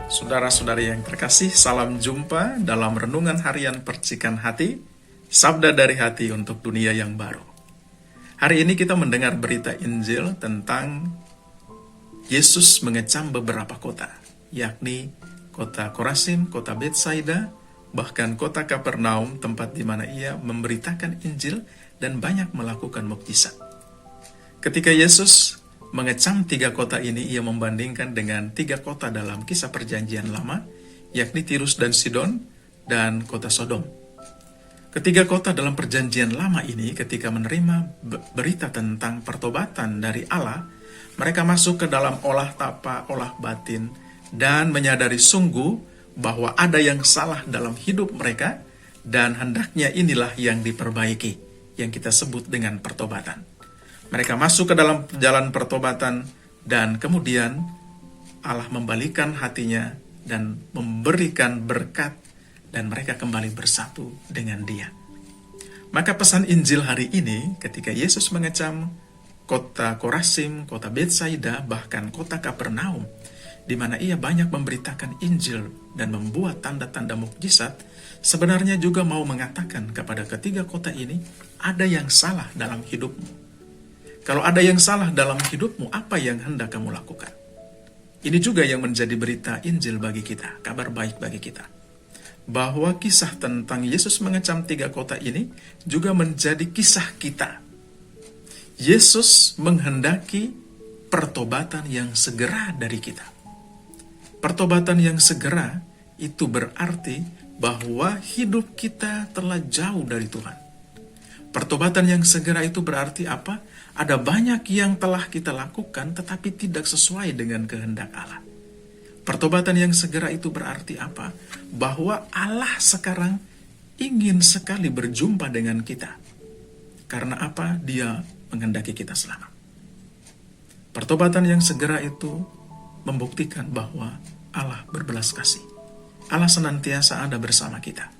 Saudara-saudari yang terkasih, salam jumpa dalam Renungan Harian Percikan Hati, Sabda dari Hati untuk Dunia yang Baru. Hari ini kita mendengar berita Injil tentang Yesus mengecam beberapa kota, yakni kota Korazim, kota Betsaida, bahkan kota Kapernaum, tempat di mana ia memberitakan Injil dan banyak melakukan mukjizat. Ketika Yesus mengecam 3 kota ini, ia membandingkan dengan 3 kota dalam kisah perjanjian lama, yakni Tirus dan Sidon, dan kota Sodom. Ketiga kota dalam perjanjian lama ini ketika menerima berita tentang pertobatan dari Allah, mereka masuk ke dalam olah tapa, olah batin, dan menyadari sungguh bahwa ada yang salah dalam hidup mereka, dan hendaknya inilah yang diperbaiki, yang kita sebut dengan pertobatan. Mereka masuk ke dalam jalan pertobatan, dan kemudian Allah membalikan hatinya dan memberikan berkat, dan mereka kembali bersatu dengan Dia. Maka pesan Injil hari ini ketika Yesus mengecam kota Korazim, kota Betsaida, bahkan kota Kapernaum, di mana ia banyak memberitakan Injil dan membuat tanda-tanda mukjizat, sebenarnya juga mau mengatakan kepada ketiga kota ini, ada yang salah dalam hidupmu. Kalau ada yang salah dalam hidupmu, apa yang hendak kamu lakukan? Ini juga yang menjadi berita Injil bagi kita, kabar baik bagi kita. Bahwa kisah tentang Yesus mengecam 3 kota ini juga menjadi kisah kita. Yesus menghendaki pertobatan yang segera dari kita. Pertobatan yang segera itu berarti bahwa hidup kita telah jauh dari Tuhan. Pertobatan yang segera itu berarti apa? Ada banyak yang telah kita lakukan tetapi tidak sesuai dengan kehendak Allah. Pertobatan yang segera itu berarti apa? Bahwa Allah sekarang ingin sekali berjumpa dengan kita. Karena apa? Dia menghendaki kita selamat. Pertobatan yang segera itu membuktikan bahwa Allah berbelas kasih. Allah senantiasa ada bersama kita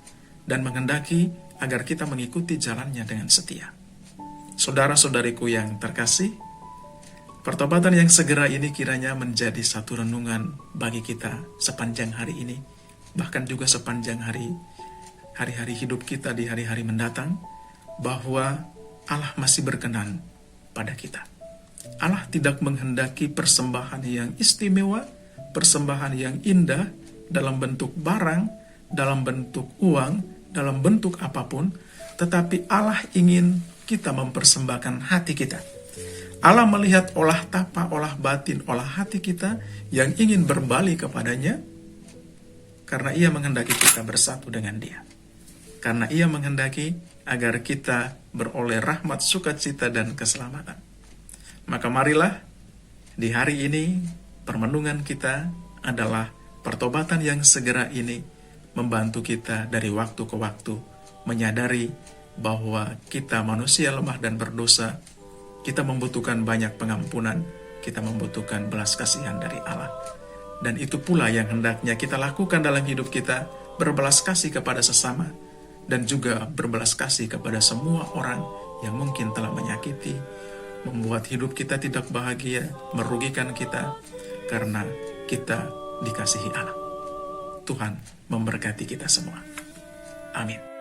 dan menghendaki agar kita mengikuti jalannya dengan setia. Saudara-saudariku yang terkasih, pertobatan yang segera ini kiranya menjadi satu renungan bagi kita sepanjang hari ini, bahkan juga sepanjang hari-hari hidup kita di hari-hari mendatang, bahwa Allah masih berkenan pada kita. Allah tidak menghendaki persembahan yang istimewa, persembahan yang indah dalam bentuk barang, dalam bentuk uang, dalam bentuk apapun, tetapi Allah ingin kita mempersembahkan hati kita. Allah melihat olah tapa, olah batin, olah hati kita yang ingin berbalik kepadanya, karena ia menghendaki kita bersatu dengan Dia. Karena ia menghendaki agar kita beroleh rahmat, sukacita, dan keselamatan. Maka marilah di hari ini permenungan kita adalah pertobatan yang segera ini membantu kita dari waktu ke waktu menyadari bahwa kita manusia lemah dan berdosa, kita membutuhkan banyak pengampunan, kita membutuhkan belas kasihan dari Allah. Dan itu pula yang hendaknya kita lakukan dalam hidup kita, berbelas kasih kepada sesama, dan juga berbelas kasih kepada semua orang yang mungkin telah menyakiti, membuat hidup kita tidak bahagia, merugikan kita, karena kita dikasihi Allah. Tuhan memberkati kita semua. Amin.